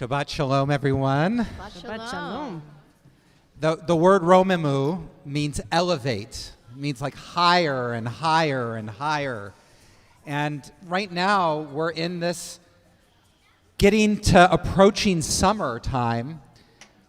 Shabbat shalom, everyone. Shabbat shalom. The word romemu means elevate, means like higher and higher and higher. And right now, we're in this getting to approaching summertime,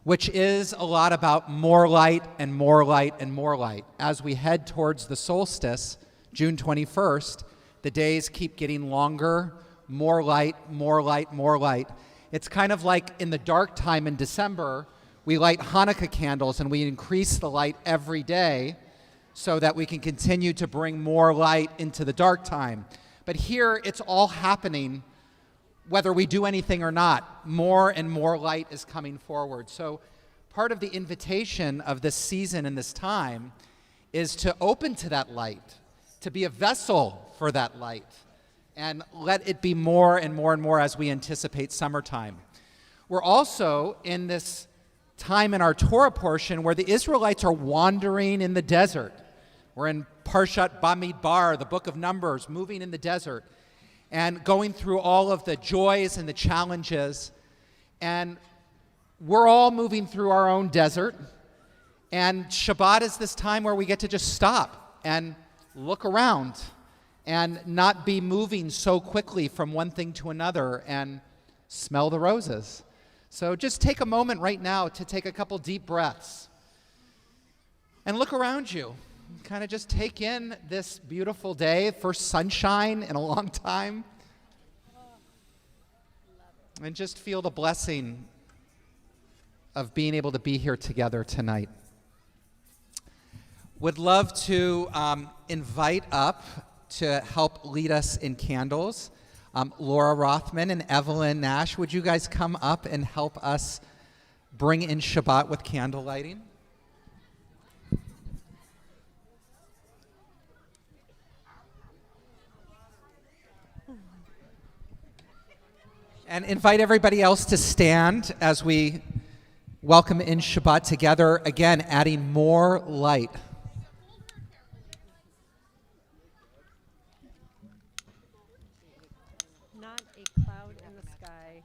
which is a lot about more light and more light and more light. As we head towards the solstice, June 21st, the days keep getting longer, more light, more light, more light. It's kind of like in the dark time in December, we light Hanukkah candles and we increase the light every day so that we can continue to bring more light into the dark time. But here, it's all happening whether we do anything or not. More and more light is coming forward. So part of the invitation of this season and this time is to open to that light, to be a vessel for that light, and let it be more and more and more as we anticipate summertime. We're also in this time in our Torah portion where the Israelites are wandering in the desert. We're in Parshat Bamidbar, the book of Numbers, moving in the desert and going through all of the joys and the challenges. And we're all moving through our own desert. And Shabbat is this time where we get to just stop and look around and not be moving so quickly from one thing to another and smell the roses. So just take a moment right now to take a couple deep breaths and look around you. Kind of just take in this beautiful day, first sunshine in a long time, and just feel the blessing of being able to be here together tonight. Would love to invite up to help lead us in candles Laura Rothman and Evelyn Nash. Would you guys come up and help us bring in Shabbat with candle lighting? And invite everybody else to stand as we welcome in Shabbat together, again, adding more light. Not a cloud in the sky.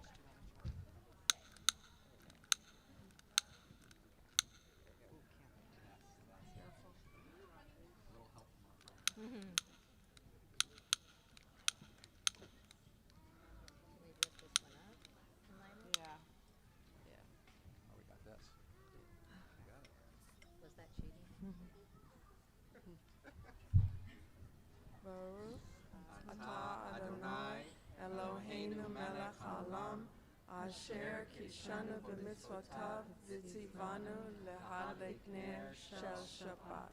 Eloheinu melech haolam, asher kishanu b'mitzvotav v'tzivanu lehadlik ner shel Shabbat.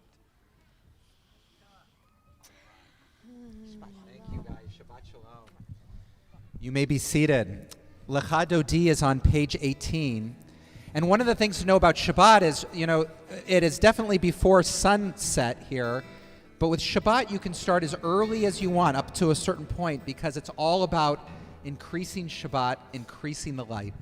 Thank you guys. Shabbat shalom. You may be seated. Lecha Dodi is on page 18. And one of the things to know about Shabbat is, it is definitely before sunset here. But with Shabbat, you can start as early as you want, up to a certain point, because it's all about increasing Shabbat, increasing the light.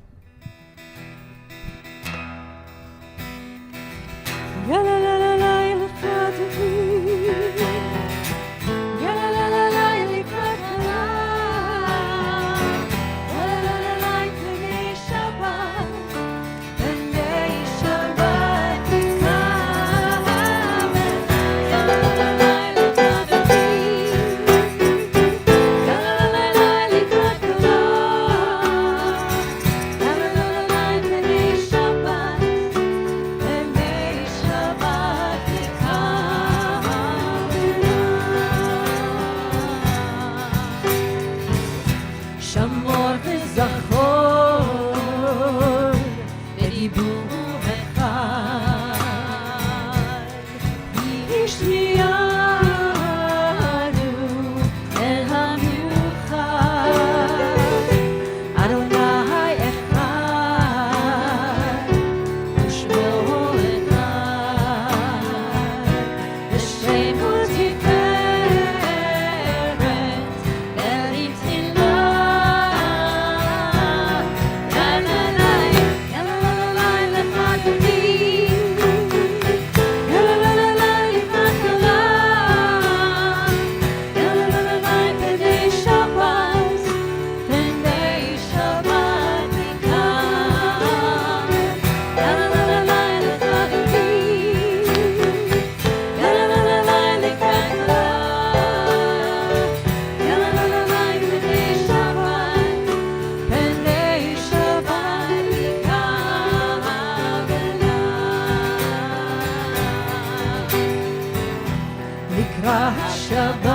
לקראת שבת,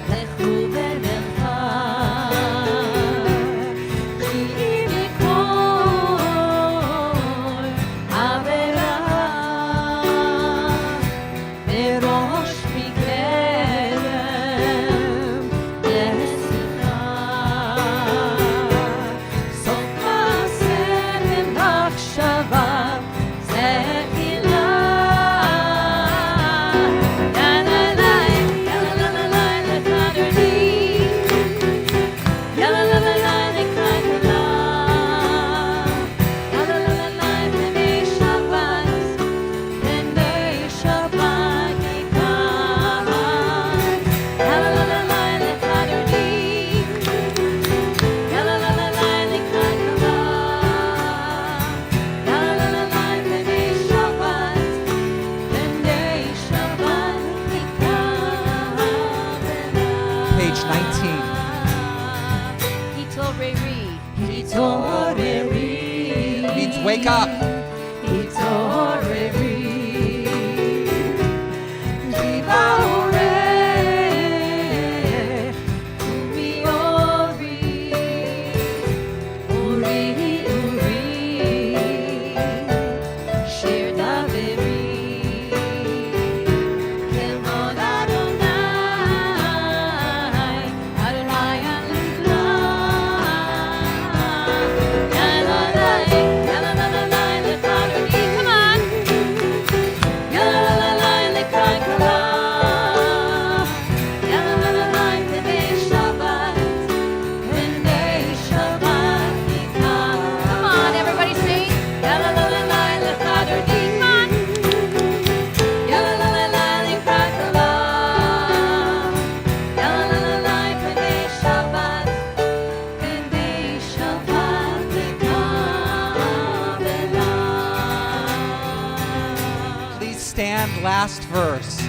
לכו במרחק, כי אם מכל עבירה, מראש מקדם לשיחה, סוף מעשה במחשבה, זה גילה. Page 19. Means wake up. Please stand, last verse.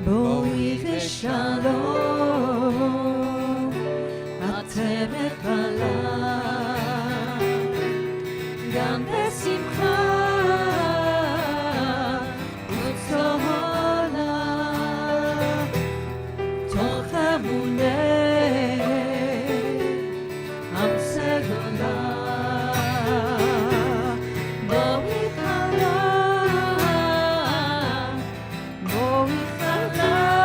בואי ושלום, אתם אתבלה, גם בשמחה וצהלה, תוך אמוני עם סגולה. בואי חלה, בואי חלה,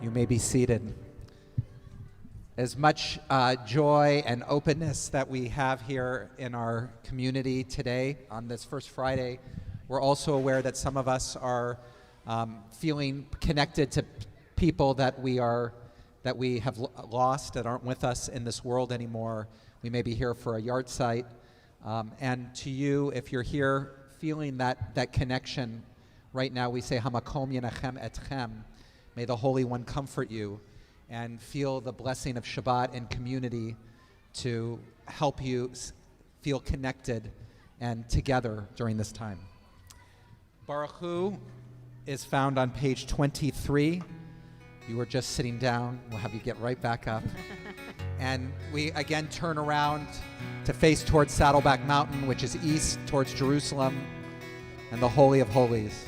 You may be seated. As much joy and openness that we have here in our community today on this First Friday, we're also aware that some of us are feeling connected to people that we have lost, that aren't with us in this world anymore. We may be here for a yard site. And to you, if you're here feeling that connection, right now we say, Hamakom Yenachem Etchem. May the Holy One comfort you and feel the blessing of Shabbat and community to help you feel connected and together during this time. Baruch Hu is found on page 23. You were just sitting down. We'll have you get right back up. And we again turn around to face towards Saddleback Mountain, which is east towards Jerusalem and the Holy of Holies.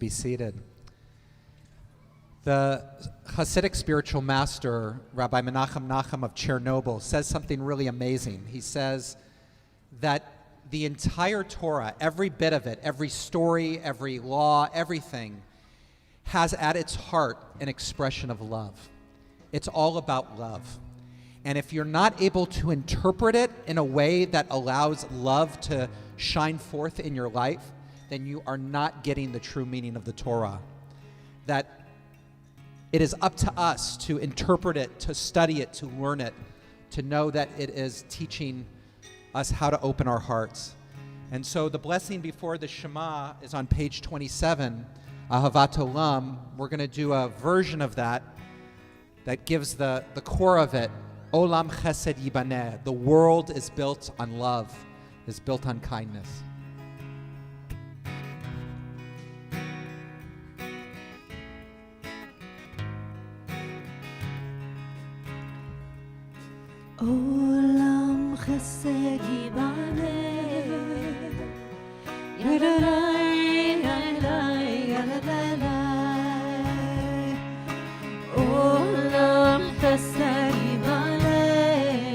be seated. The Hasidic spiritual master, Rabbi Menachem Nachum of Chernobyl, says something really amazing. He says that the entire Torah, every bit of it, every story, every law, everything, has at its heart an expression of love. It's all about love. And if you're not able to interpret it in a way that allows love to shine forth in your life, then you are not getting the true meaning of the Torah. That it is up to us to interpret it, to study it, to learn it, to know that it is teaching us how to open our hearts. And so the blessing before the Shema is on page 27, Ahavat Olam. We're going to do a version of that gives the core of it. Olam Chesed Yibaneh. The world is built on love, is built on kindness. Olam chesed yibaneh, yadadai, yadadai, yadadai. Olam chesed yibaneh,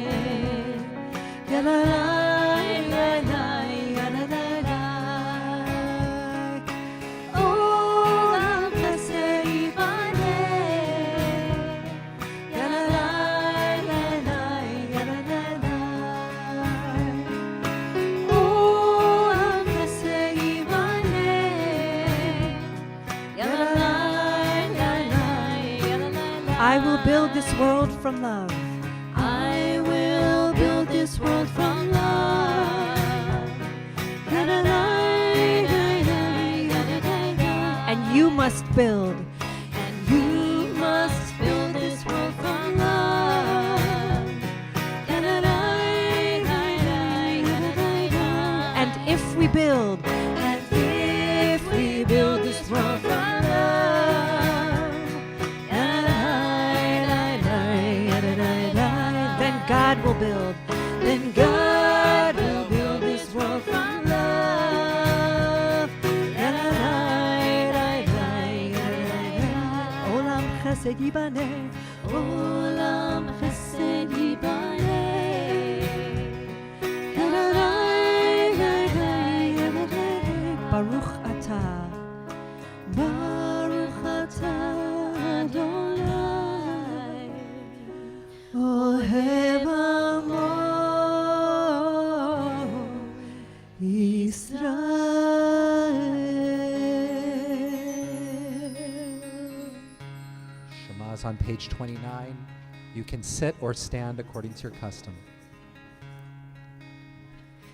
yadadai, yadadai, yadadai. Olam chesed yibaneh, yadadai, yadadai. I will build this world from love. I will build this world from love. And you must build. And you must build this world from love. And if we build, And if we build this world from love, then God will build. then God will build this world from love. Olam chesed yibaneh. Olam chesed yibaneh. Baruch atah. Baruch atah Adonai, Ohev amo Yisrael. Shema is on page 29. You can sit or stand according to your custom.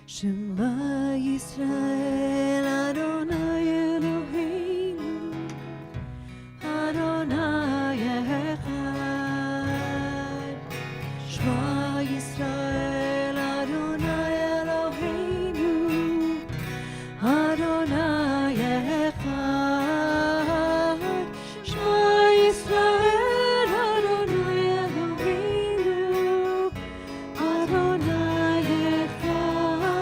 Shema Yisrael Adonai Eloheinu, Adonai Echad. Shema Yisrael Adonai Eloheinu, Adonai Echad. Shema Yisrael Adonai Eloheinu, Adonai Echad.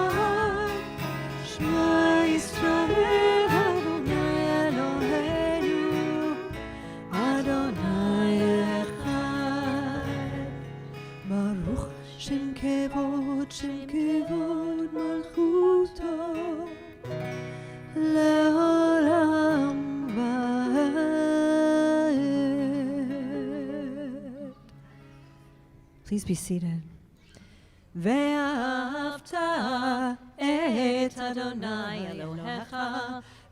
Shema Yisrael Adonai Eloheinu, Adonai Echad. Baruch Shem Kevod Malchuto, Le'olam Va'ed. Please be seated. ואהבת את אדוני אלוהיך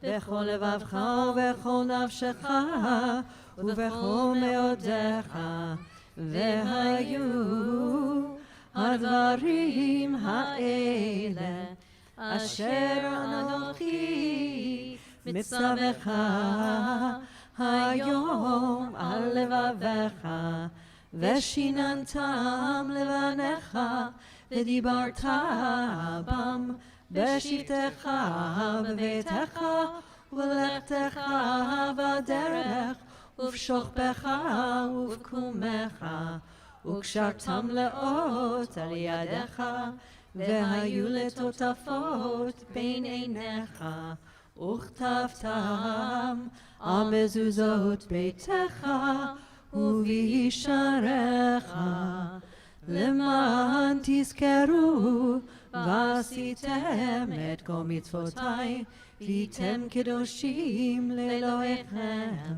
בכל לבבך ובכל נפשך ובכל מאודיך, והיו הדברים האלה אשר אנוכי מצווך היום על לבביך, ושיננתם לבניך ודיברת בם בשבתך בביתך ובלכתך בדרך ובשוכבך ובקומך, וקשרתם לאות על ידיך, והיו לטוטפות בין עיניך וכתבתם על מזוזות ביתך ובישעריך, למען תזכרו ועשיתם את כל מצוותיי, והייתם קדושים לאלוהיכם.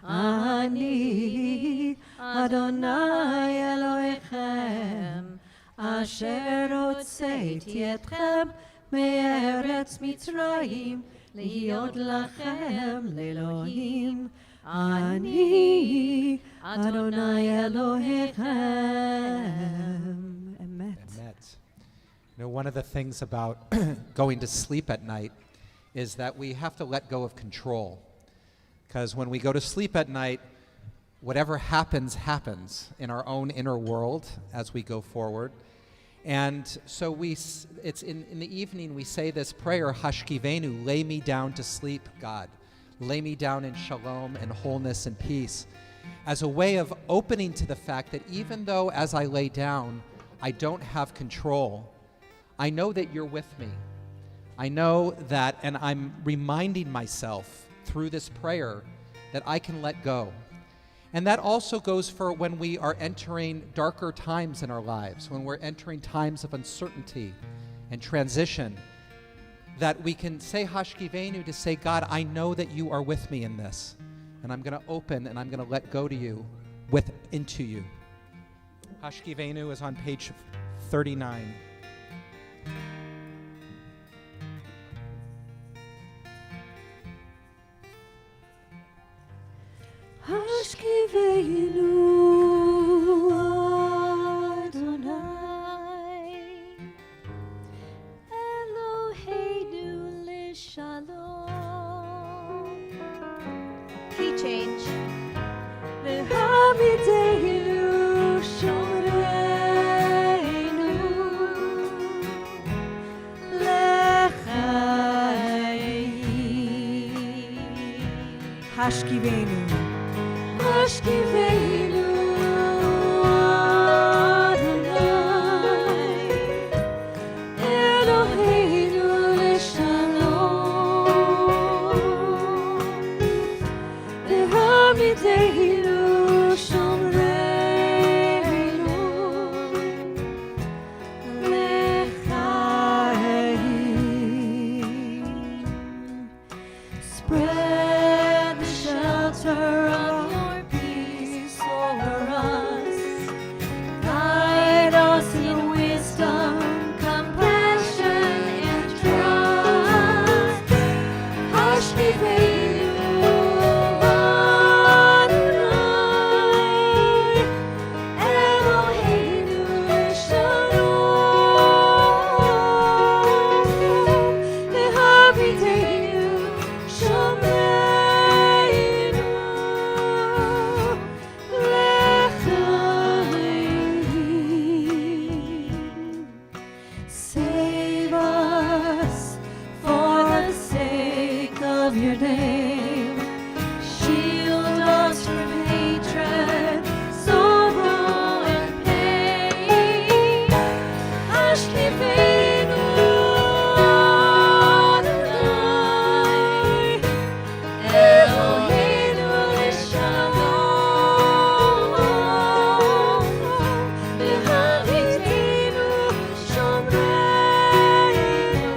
אני אדוני אלוהיכם, אשר הוצאתי אתכם מארץ מצרים, להיות לכם לאלוהים. אני אדוני אלוהיכם. אמת. Emet. You know, one of the things about going to sleep at night is that we have to let go of control. Because when we go to sleep at night, whatever happens, happens in our own inner world as we go forward. And so it's in the evening we say this prayer, Hashkivenu, lay me down to sleep, God. Lay me down in shalom and wholeness and peace, as a way of opening to the fact that even though as I lay down, I don't have control, I know that you're with me. I know that, and I'm reminding myself through this prayer that I can let go. And that also goes for when we are entering darker times in our lives, when we're entering times of uncertainty and transition, that we can say Hashkivenu to say, God, I know that you are with me in this, and I'm going to open and I'm going to let go to you, into you. Hashkivenu is on page 39. השכיבנו אדוני אלוהינו לשלום. Key change. והעמידנו שומרנו לחיים. השכיבנו השכיבנו אדוני אלוהינו לשלום, והעמידנו שומרנו לחיים. Spread the shelter of your peace over us. Guide us in wisdom, compassion, and trust. Hashkivenu Adonai, Eloheinu Shalom, V'habiteinu Shomreinu L'chaim. Save us for the sake of your name. Shield us from hatred, sorrow, and pain. Hashkivenu Adonai, Eloheinu L'shalom, V'habiteinu Shomreinu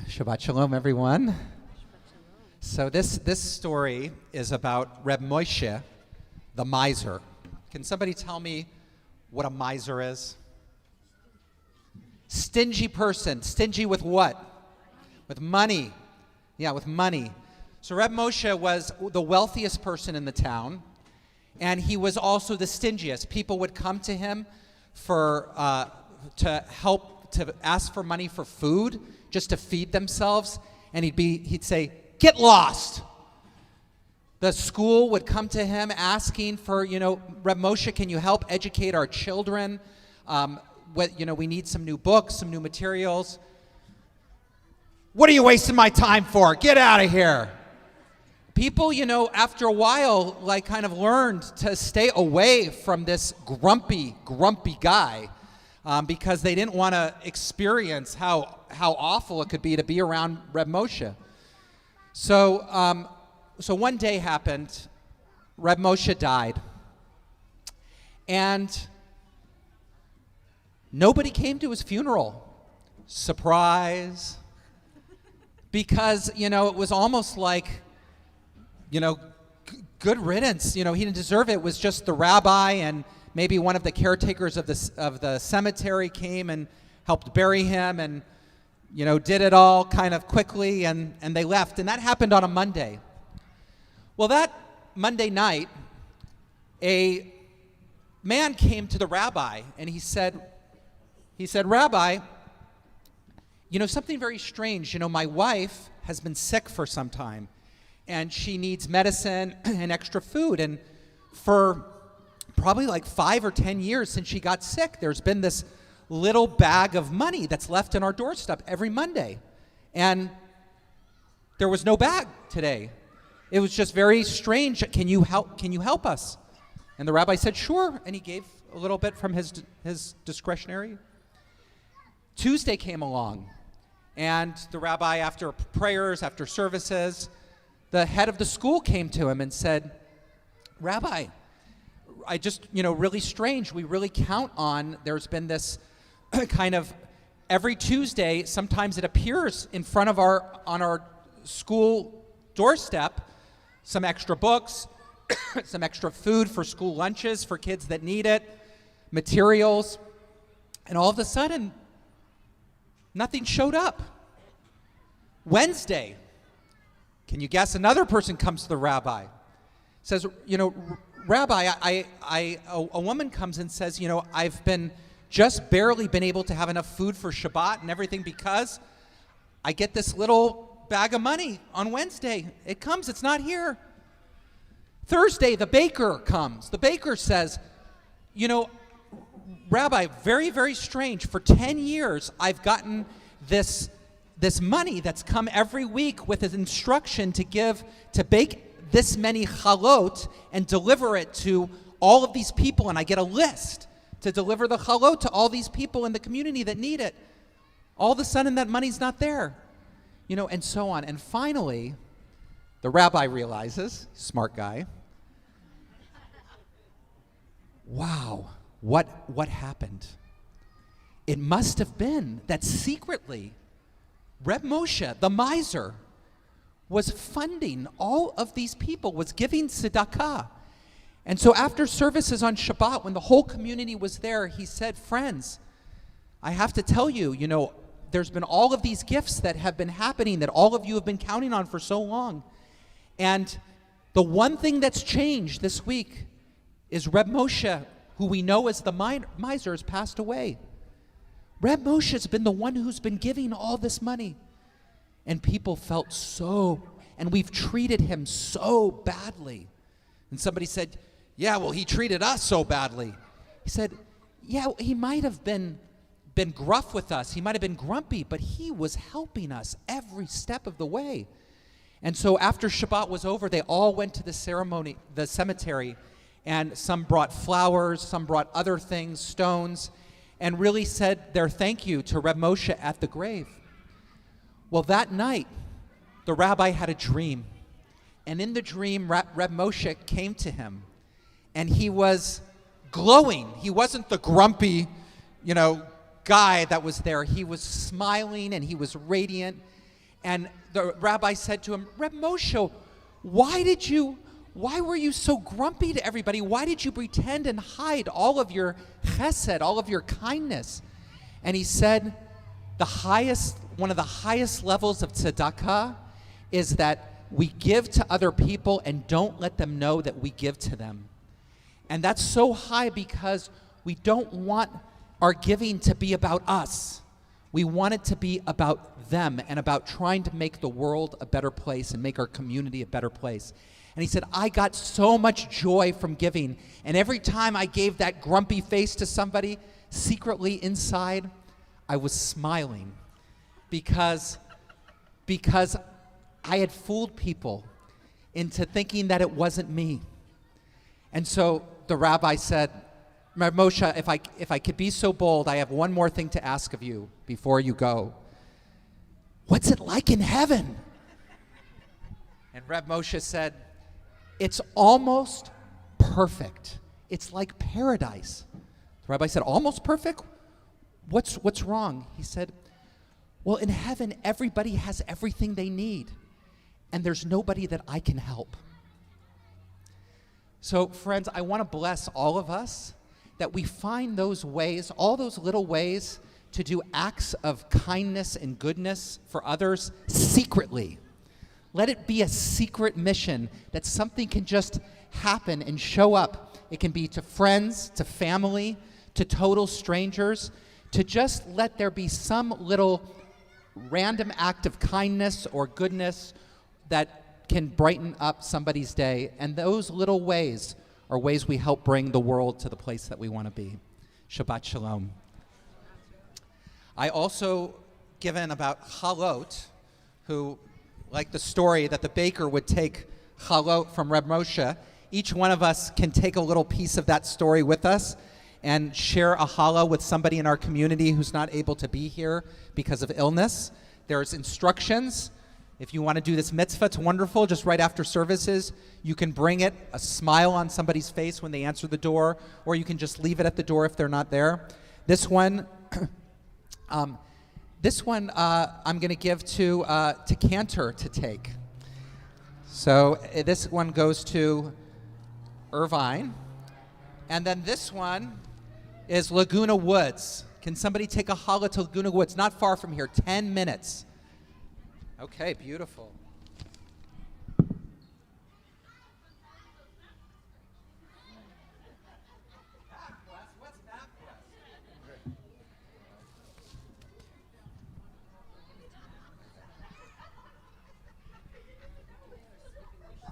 Shabbat Shalom, everyone. So this story is about Reb Moshe, the miser. Can somebody tell me what a miser is? Stingy person. Stingy with what? With money. Yeah, with money. So Reb Moshe was the wealthiest person in the town, and he was also the stingiest. People would come to him to ask for money for food, just to feed themselves, and he'd say, "Get lost." The school would come to him asking for, Reb Moshe, can you help educate our children? We need some new books, some new materials. What are you wasting my time for? Get out of here. People, after a while, kind of learned to stay away from this grumpy guy because they didn't want to experience how awful it could be to be around Reb Moshe. So one day happened, Reb Moshe died, and nobody came to his funeral. Surprise. Because, it was almost like, good riddance. He didn't deserve it. It was just the rabbi and maybe one of the caretakers of the cemetery came and helped bury him and, did it all kind of quickly and they left. And that happened on a Monday. Well, that Monday night, a man came to the rabbi and he said, Rabbi, something very strange. My wife has been sick for some time and she needs medicine and extra food. And for probably 5 or 10 years since she got sick, there's been this little bag of money that's left on our doorstep every Monday. And there was no bag today. It was just very strange. Can you help us? And the rabbi said, sure. And he gave a little bit from his discretionary. Tuesday came along. And the rabbi, after prayers, after services, the head of the school came to him and said, Rabbi, I just, really strange. We really count on, there's been this kind of, every Tuesday, sometimes it appears in front of on our school doorstep, some extra books, some extra food for school lunches for kids that need it, materials, and all of a sudden, nothing showed up. Wednesday, can you guess? Another person comes to the rabbi, says, Rabbi, a woman comes and says, I've been just barely been able to have enough food for Shabbat and everything because I get this little bag of money on Wednesday. It comes, it's not here. Thursday, the baker comes. The baker says, Rabbi, very, very strange. For 10 years, I've gotten this money that's come every week with an instruction to bake this many chalot and deliver it to all of these people. And I get a list to deliver the chalot to all these people in the community that need it. All of a sudden, that money's not there. And so on. And finally, the rabbi realizes, smart guy, wow, what happened? It must have been that secretly, Reb Moshe, the miser, was funding all of these people, was giving tzedakah. And so after services on Shabbat, when the whole community was there, he said, friends, I have to tell you, there's been all of these gifts that have been happening that all of you have been counting on for so long. And the one thing that's changed this week is Reb Moshe, who we know as the miser, has passed away. Reb Moshe has been the one who's been giving all this money. And people felt and we've treated him so badly. And somebody said, yeah, well, he treated us so badly. He said, yeah, he might have been gruff with us. He might have been grumpy, but he was helping us every step of the way. And so after Shabbat was over, they all went to the cemetery, and some brought flowers, some brought other things, stones, and really said their thank you to Reb Moshe at the grave. Well, that night, the rabbi had a dream. And in the dream, Reb Moshe came to him, and he was glowing. He wasn't the grumpy, guy that was there. He was smiling, and he was radiant. And the rabbi said to him, Reb Moshe, why were you so grumpy to everybody? Why did you pretend and hide all of your chesed, all of your kindness? And he said, one of the highest levels of tzedakah is that we give to other people and don't let them know that we give to them. And that's so high because we don't want our giving to be about us. We want it to be about them and about trying to make the world a better place and make our community a better place. And he said, I got so much joy from giving. And every time I gave that grumpy face to somebody, secretly inside, I was smiling because I had fooled people into thinking that it wasn't me. And so the rabbi said, Moshe, if I could be so bold, I have one more thing to ask of you before you go. What's it like in heaven? And Reb Moshe said, it's almost perfect. It's like paradise. The rabbi said, almost perfect? What's wrong? He said, well, in heaven, everybody has everything they need, and there's nobody that I can help. So, friends, I want to bless all of us that we find those ways, all those little ways to do acts of kindness and goodness for others secretly. Let it be a secret mission that something can just happen and show up. It can be to friends, to family, to total strangers, to just let there be some little random act of kindness or goodness that can brighten up somebody's day. And those little ways are ways we help bring the world to the place that we want to be. Shabbat Shalom. I also given about chalot, who, like the story that the baker would take chalot from Reb Moshe, each one of us can take a little piece of that story with us and share a challah with somebody in our community who's not able to be here because of illness. There's instructions. If you want to do this mitzvah, it's wonderful. Just right after services, you can bring it, a smile on somebody's face when they answer the door, or you can just leave it at the door if they're not there. This one, I'm going to give to Cantor to take. So this one goes to Irvine. And then this one is Laguna Woods. Can somebody take a challah to Laguna Woods? Not far from here, 10 minutes. Okay, beautiful.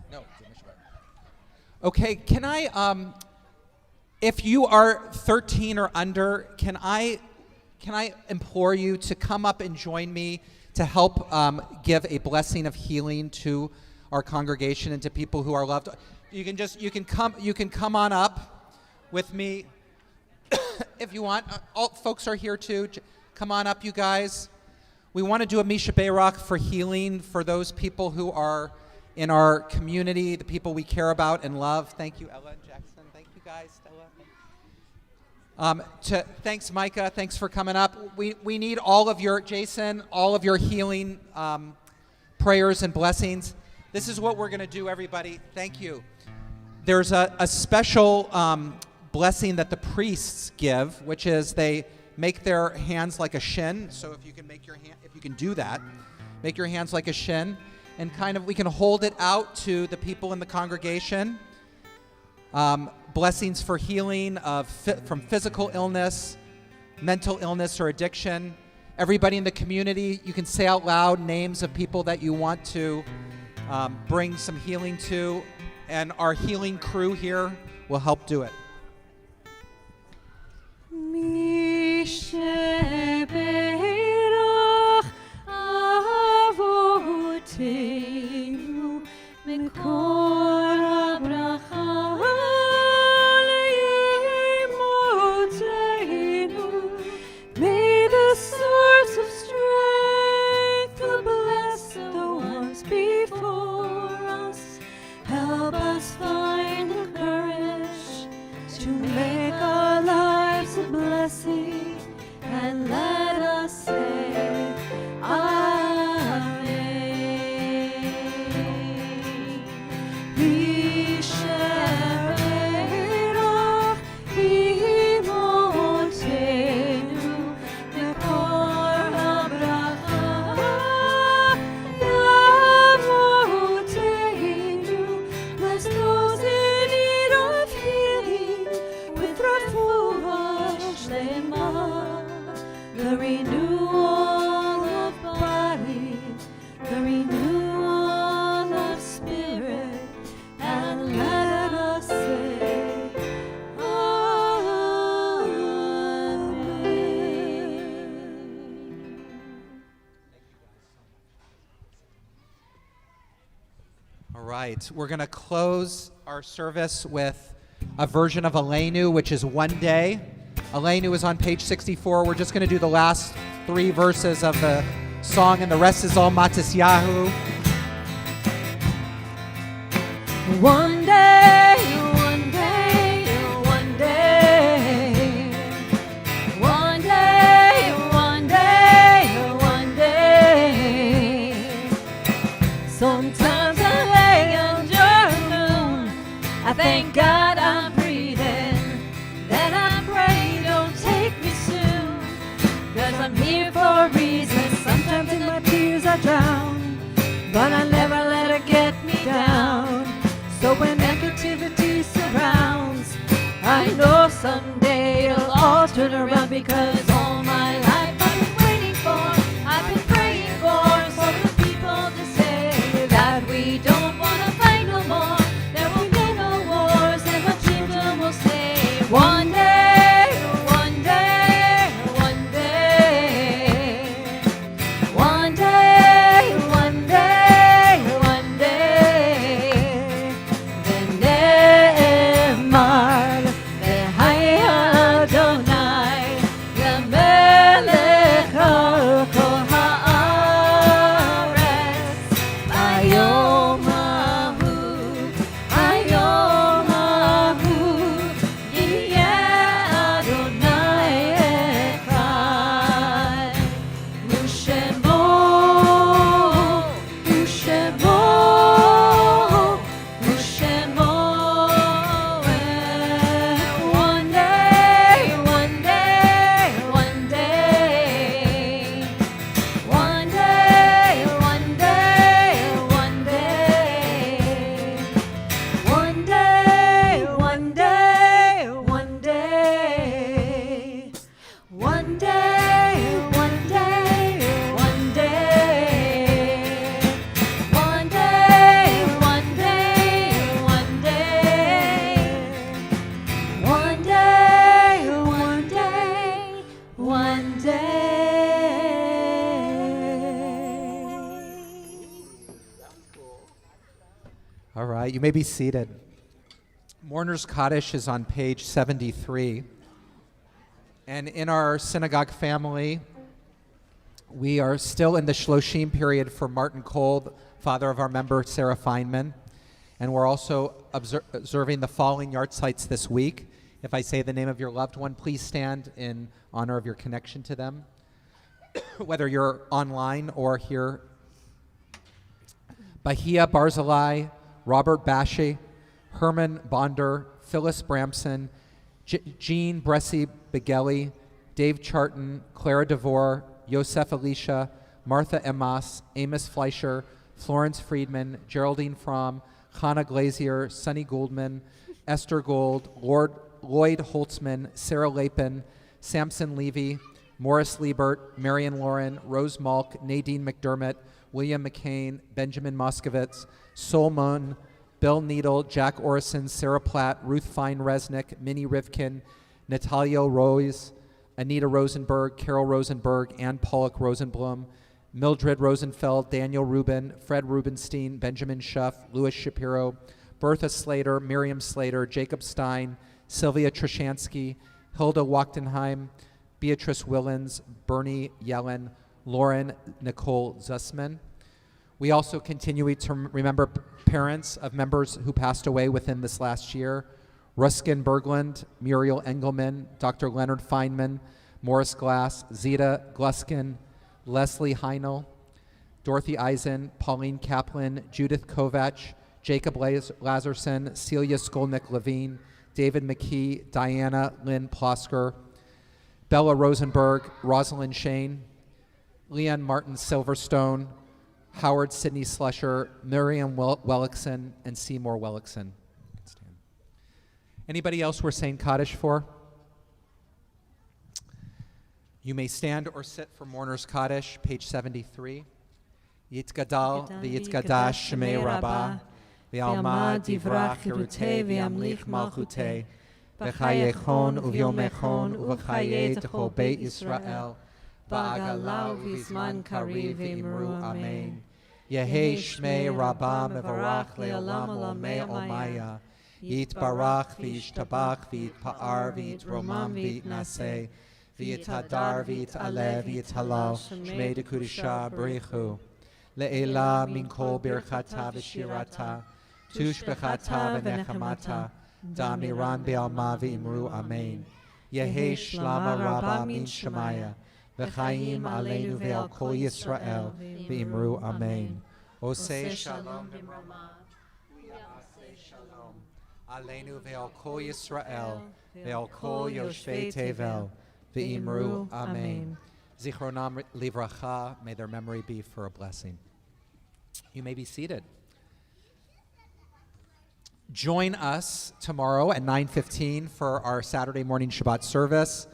No, okay, can I, if you are 13 or under, can I implore you to come up and join me to help give a blessing of healing to our congregation and to people who are loved? You can come on up with me if you want. All folks are here too. Come on up, you guys. We want to do a Misha Beirach for healing for those people who are in our community, the people we care about and love. Thank you, Ella and Jackson. Thank you, guys. Stella. Thanks, Micah. Thanks for coming up. We need all of your, Jason, all of your healing prayers and blessings. This is what we're going to do, everybody. Thank you. There's a special blessing that the priests give, which is they make their hands like a shin. So if you can make your hand, if you can do that, make your hands like a shin, and kind of we can hold it out to the people in the congregation. Blessings for healing from physical illness, mental illness, or addiction. Everybody in the community, you can say out loud names of people that you want to bring some healing to, and our healing crew here will help do it. Misha Beirach Avoteinu Mekor HaBracha Le'imotzeinu. May the source of strength to bless the ones before us help us find the courage All right, we're going to close our service with a version of Aleinu, which is One Day. Aleinu is on page 64. We're just going to do the last 3 verses of the song, and the rest is all Matisyahu. One day, one day, one day, one day, one day, one day. Sometimes I lay under the moon. I thank God I'm breathing. Then I pray don't take me soon. 'Cause I'm here for a reason. Sometimes in my tears I drown, but I never let it get me down. So when negativity surrounds, I know someday it'll all turn around, because all my life I've been waiting for, I've been praying for the people to say that we don't want to fight no more, there will be no wars, and the children will say, one day, one day, one day, one day, one day, one day. ונאמר לחיי אדוני למלך על כל הארץ ביום ההוא, היום ההוא יהיה אדוני אחד ושמו ושמו ושמו. One day, one day, one day, one day, one day, one day, one day, one day, one day, one day, one day, one day, one day, one day, one day. One day, one day, one day. All right, you may be seated. Mourner's Kaddish is on page 73. And in our synagogue family, we are still in the Shloshim period for Martin Cole, father of our member Sarah Feynman. And we're also observing the falling yahrzeits this week. If I say the name of your loved one, please stand in honor of your connection to them, whether you're online or here. Bahia Barzilai, Robert Bashi, Herman Bonder, Phyllis Bramson, Jean Bressi Begeli, Dave Charton, Clara DeVore, Yosef Elisha, Martha Emas, Amos Fleischer, Florence Friedman, Geraldine Fromm, Hannah Glazier, Sonny Goldman, Esther Gold, Lloyd Holtzman, Sarah Lapin, Samson Levy, Morris Liebert, Marion Lauren, Rose Malk, Nadine McDermott, William McCain, Benjamin Moskowitz, Sol Moon, Bill Needle, Jack Orison, Sarah Platt, Ruth Fine-Resnick, Minnie Rivkin, Natalia Royce, Anita Rosenberg, Carol Rosenberg, Ann Pollock Rosenblum, Mildred Rosenfeld, Daniel Rubin, Fred Rubenstein, Benjamin Schuff, Louis Shapiro, Bertha Slater, Miriam Slater, Jacob Stein, Sylvia Trushansky, Hilda Wachtenheim, Beatrice Willens, Bernie Yellen, Lauren Nicole Zussman. We also continue to remember parents of members who passed away within this last year: Ruskin Berglund, Muriel Engelman, Dr. Leonard Feynman, Morris Glass, Zita Gluskin, Leslie Heinel, Dorothy Eisen, Pauline Kaplan, Judith Kovach, Jacob Lazarson, Celia Skolnick-Levine, David McKee, Diana Lynn Plosker, Bella Rosenberg, Rosalind Shane, Leon Martin Silverstone, Howard Sidney Slusher, Miriam Wellickson, and Seymour Wellickson. Anybody else we're saying Kaddish for? You may stand or sit for Mourner's Kaddish, page 73. Yitzgadal v'yitzgadash shemei Rabbah, v'alma divrach cherutei v'yamlich malchutei, v'chayechon uvyomechon uv'chayei techol Beit Yisrael, v'agalau v'zman kariv v'imru amen. Yehi Shmei Rabba Mevarach Le'olam Olmei Olmaya. Yitbarach v'yishtabach v'yitpa'ar v'yitromam v'yitnaseh v'yithadar v'yit'aleh v'yithalal Shmei Dekudisha B'richu Le'ela min kol birchata v'shirata tush b'chata v'nechamata da'amiran be'alma v'imru amen. Yehi Shlama Rabba min Shemaya v'chaim aleinu ve'al kol Yisrael v'imru amen. Oseh shalom b'mrama v'yaseh shalom Aleinu ve'al kol Yisrael ve'al kol yoshvei tevel ve'imru amen. Zichronam livracha, may their memory be for a blessing. You may be seated. Join us tomorrow at 9:15 for our Saturday morning Shabbat service.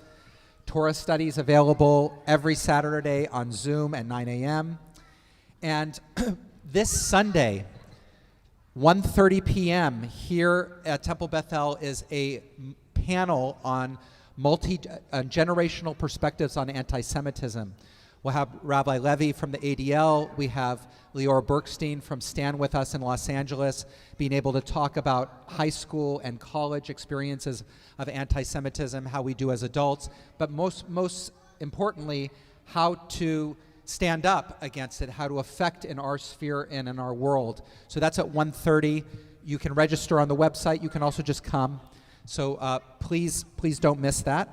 Torah studies available every Saturday on Zoom at 9 a.m. And this Sunday, 1:30 p.m. here at Temple Bethel is a panel on generational perspectives on anti-Semitism. We'll have Rabbi Levy from the ADL. We have Lior Bergstein from Stand With Us in Los Angeles being able to talk about high school and college experiences of anti-Semitism, how we do as adults, but most importantly, how to stand up against it, how to affect in our sphere and in our world. So that's at 1:30. You can register on the website. You can also just come. So please don't miss that.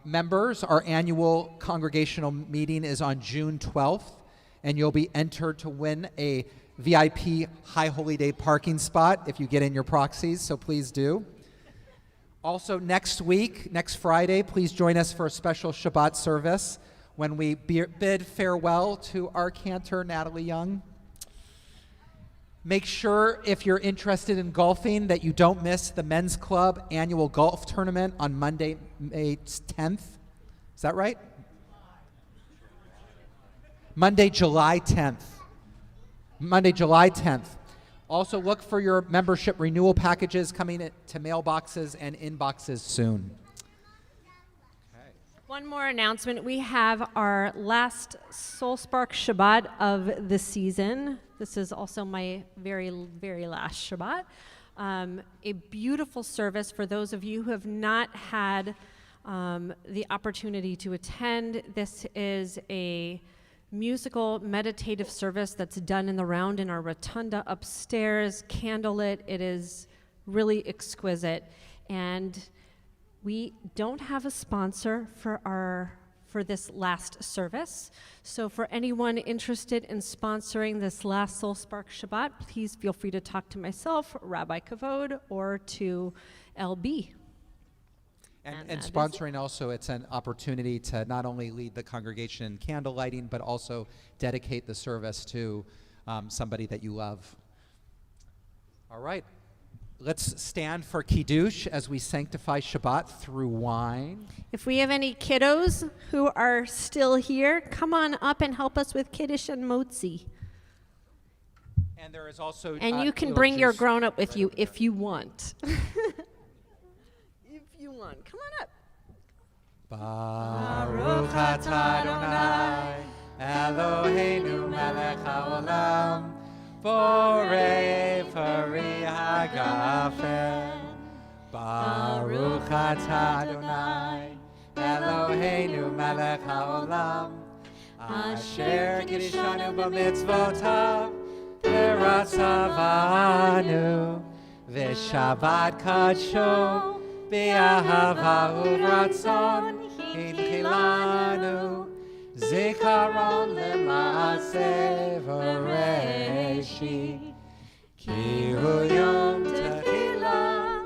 Members, our annual congregational meeting is on June 12th, and you'll be entered to win a VIP High Holy Day parking spot if you get in your proxies, so please do. Also next week, next Friday, please join us for a special Shabbat service when we bid farewell to our cantor, Natalie Young. Make sure, if you're interested in golfing, that you don't miss the Men's Club annual golf tournament on Monday, May 10th. Is that right? Monday, July 10th. Monday, July 10th. Also look for your membership renewal packages coming to mailboxes and inboxes soon. One more announcement. We have our last Soul Spark Shabbat of the season. This is also my very, very last Shabbat. A beautiful service for those of you who have not had the opportunity to attend. This is a musical meditative service that's done in the round in our rotunda upstairs, candlelit. It is really exquisite. And we don't have a sponsor for this last service. So for anyone interested in sponsoring this last Soul Spark Shabbat, please feel free to talk to myself, Rabbi Kavod, or to LB. And sponsoring also, it's an opportunity to not only lead the congregation in candle lighting, but also dedicate the service to somebody that you love. All right. Let's stand for Kiddush as we sanctify Shabbat through wine. If we have any kiddos who are still here, come on up and help us with Kiddush and Motzi. And there is also and you can bring your grown-up with you if you want. If you want. Come on up. Baruch atah Adonai Eloheinu melech haolam Borei pari hagafen. Baruch atah Adonai Eloheinu melech haolam Asher kiddushanu b'mitzvotav v'ratzavanu v'shabbat kadsho b'ahava uvratzon hinchilanu Zikaron lema'aseh v'reishi Ki hu yom techilah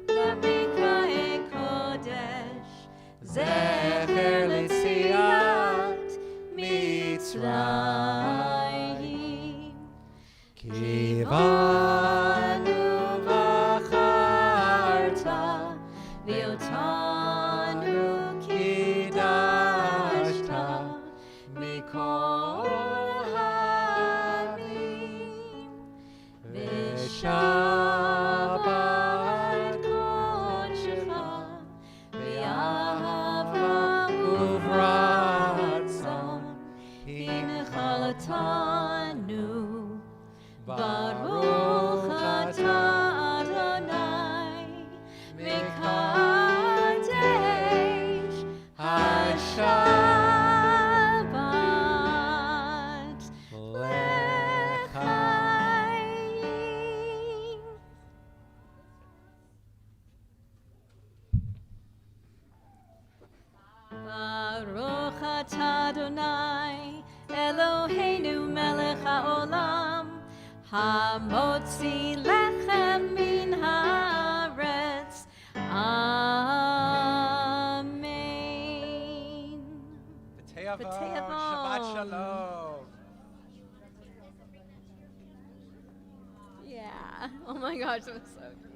l'mikra'e kodesh Zecher l'tziat Mitzrayim Ki banu v'charta v'yotanu kidashta Mikol ha'amim v'shabbat kodshecha v'yahava Baruch atah Adonai Eloheinu melech haolam hamotzi lechem min haaretz. Amen. B'te'avon. Shabbat shalom. Yeah. Oh my gosh, that was so good.